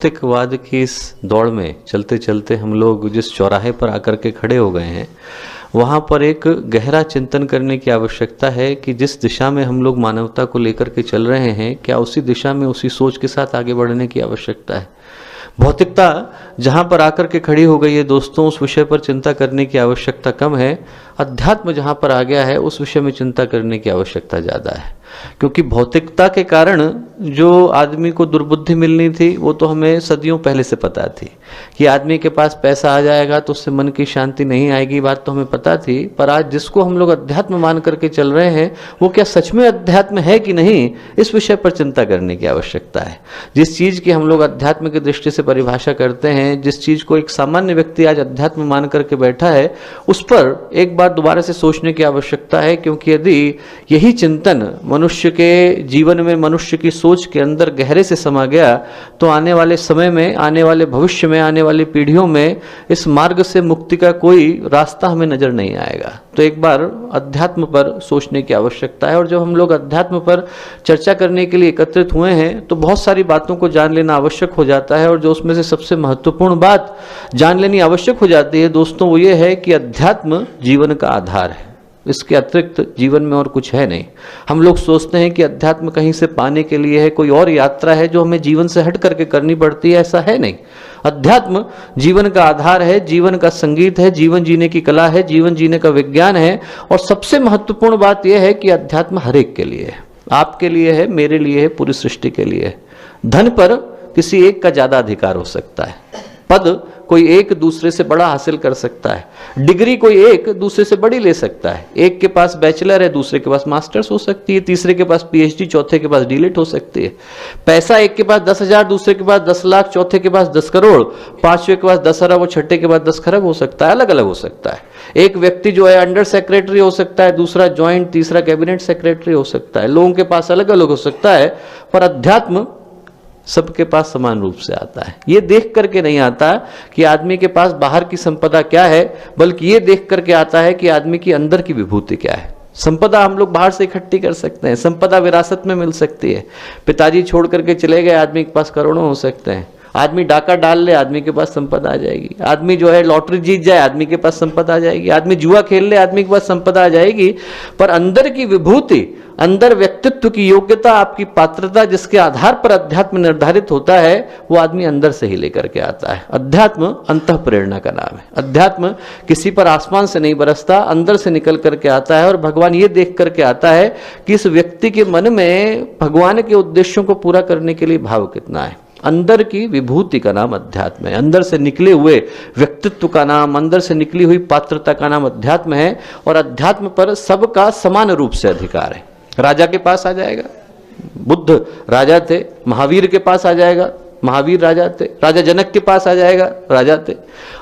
नास्तिकवाद की इस दौड़ में चलते चलते हम लोग जिस चौराहे पर आकर के खड़े हो गए हैं, वहाँ पर एक गहरा चिंतन करने की आवश्यकता है कि जिस दिशा में हम लोग मानवता को लेकर के चल रहे हैं, क्या उसी दिशा में उसी सोच के साथ आगे बढ़ने की आवश्यकता है। भौतिकता जहाँ पर आकर के खड़ी हो गई है दोस्तों, उस विषय पर चिंता करने की आवश्यकता कम है। अध्यात्म जहाँ पर आ गया है, उस विषय में चिंता करने की आवश्यकता ज़्यादा है। क्योंकि भौतिकता के कारण जो आदमी को दुर्बुद्धि मिलनी थी, वो तो हमें सदियों पहले से पता थी कि आदमी के पास पैसा आ जाएगा तो उससे मन की शांति नहीं आएगी, बात तो हमें पता थी। पर आज जिसको हम लोग अध्यात्म मान करके चल रहे हैं, वो क्या सच में अध्यात्म है कि नहीं, इस विषय पर चिंता करने की आवश्यकता है। जिस चीज़ की हम लोग अध्यात्म की दृष्टि से परिभाषा करते हैं, जिस चीज़ को एक सामान्य व्यक्ति आज अध्यात्म मान करके बैठा है, उस पर एक बार दोबारा से सोचने की आवश्यकता है। क्योंकि यदि यही चिंतन मनुष्य के जीवन में, मनुष्य की सोच के अंदर गहरे से समा गया, तो आने वाले समय में, आने वाले भविष्य में, आने वाली पीढ़ियों में इस मार्ग से मुक्ति का कोई रास्ता हमें नजर नहीं आएगा। तो एक बार अध्यात्म पर सोचने की आवश्यकता है। और जब हम लोग अध्यात्म पर चर्चा करने के लिए एकत्रित हुए हैं, तो बहुत सारी बातों को जान लेना आवश्यक हो जाता है। और जो उसमें से सबसे महत्वपूर्ण बात जान लेनी आवश्यक हो जाती है दोस्तों, वो ये है कि अध्यात्म जीवन का आधार है। इसके अतिरिक्त जीवन में और कुछ है नहीं। हम लोग सोचते हैं कि अध्यात्म कहीं से पाने के लिए है, कोई और यात्रा है जो हमें जीवन से हट करके करनी पड़ती है, ऐसा है नहीं। अध्यात्म जीवन का आधार है, जीवन का संगीत है, जीवन जीने की कला है, जीवन जीने का विज्ञान है। और सबसे महत्वपूर्ण बात यह है कि अध्यात्म हर एक के लिए है, आपके लिए है, मेरे लिए है, पूरी सृष्टि के लिए है। धन पर किसी एक का ज्यादा अधिकार हो सकता है, पद कोई एक दूसरे से बड़ा हासिल कर सकता है, डिग्री कोई एक दूसरे से बड़ी ले सकता है। एक के पास बैचलर है, दूसरे के पास मास्टर्स हो सकती है, तीसरे के पास पीएचडी, चौथे के पास डीलिट हो सकती है। पैसा एक के पास 10,000, दूसरे के पास 10 लाख, चौथे के पास 10 करोड़, पांचवे के पास 10 अरब और छठे के पास 10 खरब हो सकता है। अलग अलग हो सकता है। एक व्यक्ति जो है अंडर सेक्रेटरी हो सकता है, दूसरा ज्वाइंट, तीसरा कैबिनेट सेक्रेटरी हो सकता है। लोगों के पास अलग अलग हो सकता है। पर अध्यात्म सबके पास समान रूप से आता है। ये देख करके नहीं आता कि आदमी के पास बाहर की संपदा क्या है, बल्कि ये देख करके आता है कि आदमी की अंदर की विभूति क्या है। संपदा हम लोग बाहर से इकट्ठी कर सकते हैं, संपदा विरासत में मिल सकती है। पिताजी छोड़ करके चले गए, आदमी के पास करोड़ों हो सकते हैं। आदमी डाका डाल ले, आदमी के पास संपदा आ जाएगी। आदमी जो है लॉटरी जीत जाए, आदमी के पास संपदा आ जाएगी। आदमी जुआ खेल ले, आदमी के पास संपदा आ जाएगी। पर अंदर की विभूति, अंदर व्यक्तित्व की योग्यता, आपकी पात्रता, जिसके आधार पर अध्यात्म निर्धारित होता है, वो आदमी अंदर से ही लेकर के आता है। अध्यात्म अंतः प्रेरणा का नाम है। अध्यात्म किसी पर आसमान से नहीं बरसता, अंदर से निकल करके आता है। और भगवान ये देख करके आता है कि इस व्यक्ति के मन में भगवान के उद्देश्यों को पूरा करने के लिए भाव कितना है। अंदर की विभूति का नाम अध्यात्म है। अंदर से निकले हुए व्यक्तित्व का नाम, अंदर से निकली हुई पात्रता का नाम अध्यात्म है। और अध्यात्म पर सबका समान रूप से अधिकार है। राजा के पास आ जाएगा, बुद्ध राजा थे, महावीर के पास आ जाएगा, महावीर राजा थे। राजा जनक के पास आ जाएगा, राजा थे।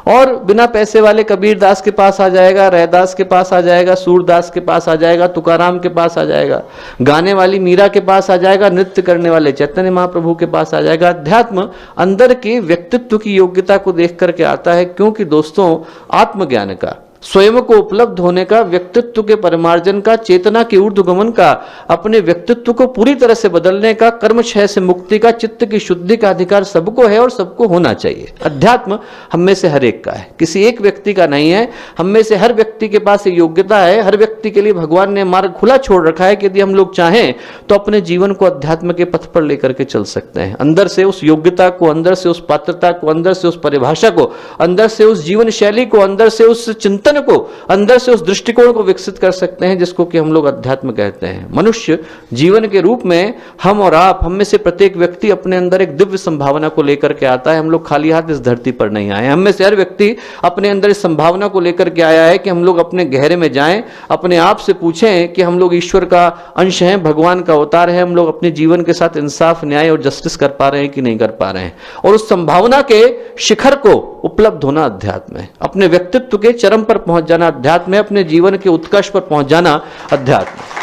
और बिना पैसे वाले कबीर दास के पास आ जाएगा, रैदास के पास आ जाएगा, सूरदास के पास आ जाएगा, तुकाराम के पास आ जाएगा, गाने वाली मीरा के पास आ जाएगा, नृत्य करने वाले चैतन्य महाप्रभु के पास आ जाएगा। अध्यात्म अंदर के व्यक्तित्व की योग्यता को देख करके आता है। क्योंकि दोस्तों, आत्मज्ञान का, स्वयं को उपलब्ध होने का, व्यक्तित्व के परिमार्जन का, चेतना के ऊर्ध्वगमन का, अपने व्यक्तित्व को पूरी तरह से बदलने का, कर्म क्षय से मुक्ति का, चित्त की शुद्धि का अधिकार सबको है और सबको होना चाहिए। अध्यात्म हम में से हर एक का है, किसी एक व्यक्ति का नहीं है। हम में से हर व्यक्ति के पास ये योग्यता है। हर व्यक्ति के लिए भगवान ने मार्ग खुला छोड़ रखा है कि यदि हम लोग चाहें तो अपने जीवन को अध्यात्म के पथ पर लेकर के चल सकते हैं। अंदर से उस योग्यता को, अंदर से उस पात्रता को, अंदर से उस परिभाषा को, अंदर से उस जीवन शैली को, अंदर से उस चिंतन को, अंदर से उस दृष्टिकोण को विकसित कर सकते हैं, जिसको कि हम लोग अध्यात्म कहते हैं। मनुष्य जीवन के रूप में हम और आप, हम में से प्रत्येक व्यक्ति अपने अंदर एक दिव्य संभावना को लेकर के आता है। हम लोग खाली हाथ इस धरती पर नहीं आए। हम में से हर व्यक्ति अपने अंदर इस संभावना को लेकर के आया है कि हम लोग अपने गहरे में जाएं, अपने आप से पूछें कि हम लोग ईश्वर का अंश हैं, भगवान का अवतार है। हम लोग अपने जीवन के साथ इंसाफ, न्याय और जस्टिस कर पा रहे हैं कि नहीं कर पा रहे हैं। और उस संभावना के शिखर को उपलब्ध होना अध्यात्म है। अपने व्यक्तित्व के चरम पर पहुंच जाना अध्यात्म है। अपने जीवन के उत्कर्ष पर पहुंच जाना अध्यात्म है।